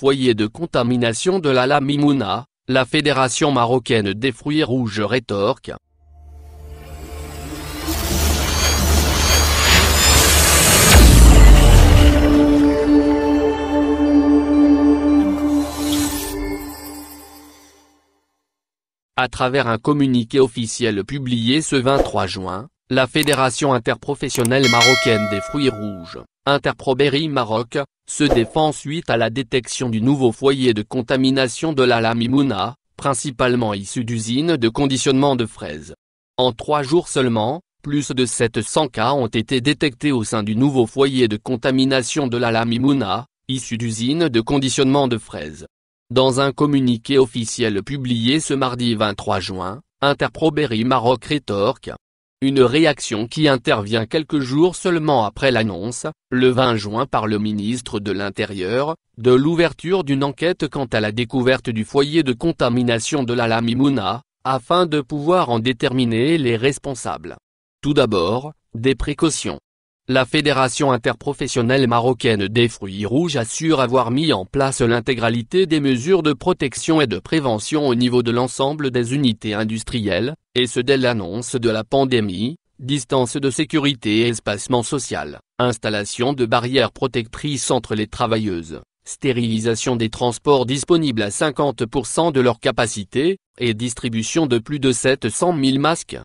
foyer de contamination de la Lamimouna, la Fédération marocaine des fruits rouges rétorque. À travers un communiqué officiel publié ce 23 juin, la Fédération interprofessionnelle marocaine des fruits rouges, Interproberry Maroc, se défend suite à la détection du nouveau foyer de contamination de la Lamimouna, principalement issu d'usines de conditionnement de fraises. En 3 jours seulement, plus de 700 cas ont été détectés au sein du nouveau foyer de contamination de la Lamimouna, issu d'usines de conditionnement de fraises. Dans un communiqué officiel publié ce mardi 23 juin, Interproberry Maroc rétorque. Une réaction qui intervient quelques jours seulement après l'annonce, le 20 juin par le ministre de l'Intérieur, de l'ouverture d'une enquête quant à la découverte du foyer de contamination de la Lamimouna, afin de pouvoir en déterminer les responsables. Tout d'abord, des précautions. La Fédération interprofessionnelle marocaine des fruits rouges assure avoir mis en place l'intégralité des mesures de protection et de prévention au niveau de l'ensemble des unités industrielles, et ce dès l'annonce de la pandémie, distance de sécurité et espacement social, installation de barrières protectrices entre les travailleuses, stérilisation des transports disponibles à 50% de leur capacité, et distribution de plus de 700 000 masques.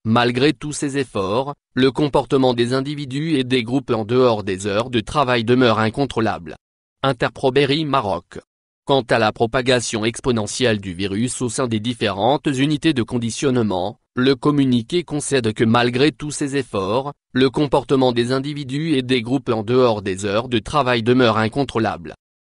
Malgré tous ces efforts, le comportement des individus et des groupes en dehors des heures de travail demeure incontrôlable. Interproberry Maroc. Quant à la propagation exponentielle du virus au sein des différentes unités de conditionnement, le communiqué concède que malgré tous ces efforts, le comportement des individus et des groupes en dehors des heures de travail demeure incontrôlable.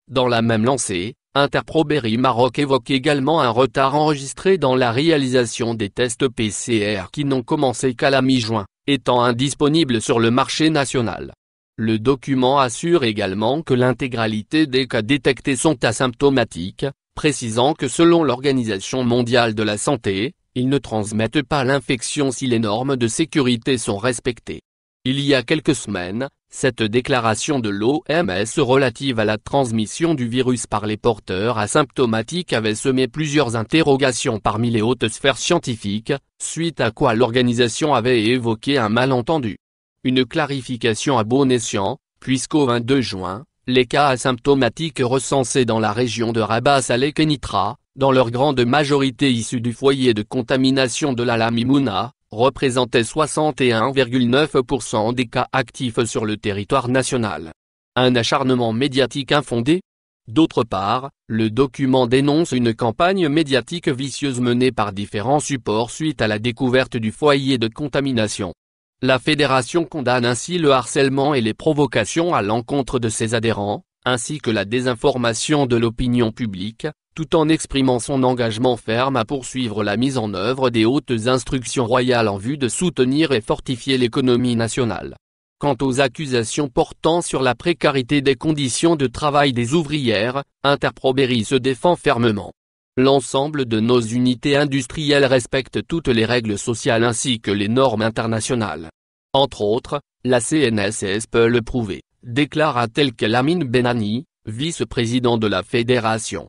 Dans la même lancée, Interproberry Maroc évoque également un retard enregistré dans la réalisation des tests PCR qui n'ont commencé qu'à la mi-juin, étant indisponibles sur le marché national. Le document assure également que l'intégralité des cas détectés sont asymptomatiques, précisant que selon l'Organisation mondiale de la santé, ils ne transmettent pas l'infection si les normes de sécurité sont respectées. Il y a quelques semaines, cette déclaration de l'OMS relative à la transmission du virus par les porteurs asymptomatiques avait semé plusieurs interrogations parmi les hautes sphères scientifiques, suite à quoi l'organisation avait évoqué un malentendu. Une clarification à bon escient, puisqu'au 22 juin, les cas asymptomatiques recensés dans la région de Rabat Salé Kenitra, dans leur grande majorité issus du foyer de contamination de la Lamimouna, représentaient 61,9% des cas actifs sur le territoire national. Un acharnement médiatique infondé ? D'autre part, le document dénonce une campagne médiatique vicieuse menée par différents supports suite à la découverte du foyer de contamination. La fédération condamne ainsi le harcèlement et les provocations à l'encontre de ses adhérents, ainsi que la désinformation de l'opinion publique, tout en exprimant son engagement ferme à poursuivre la mise en œuvre des hautes instructions royales en vue de soutenir et fortifier l'économie nationale. Quant aux accusations portant sur la précarité des conditions de travail des ouvrières, Interproberry se défend fermement. L'ensemble de nos unités industrielles respectent toutes les règles sociales ainsi que les normes internationales. Entre autres, la CNSS peut le prouver, déclara-t-elle Lamine Benani, vice-président de la fédération.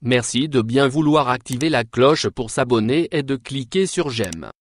Merci de bien vouloir activer la cloche pour s'abonner et de cliquer sur j'aime.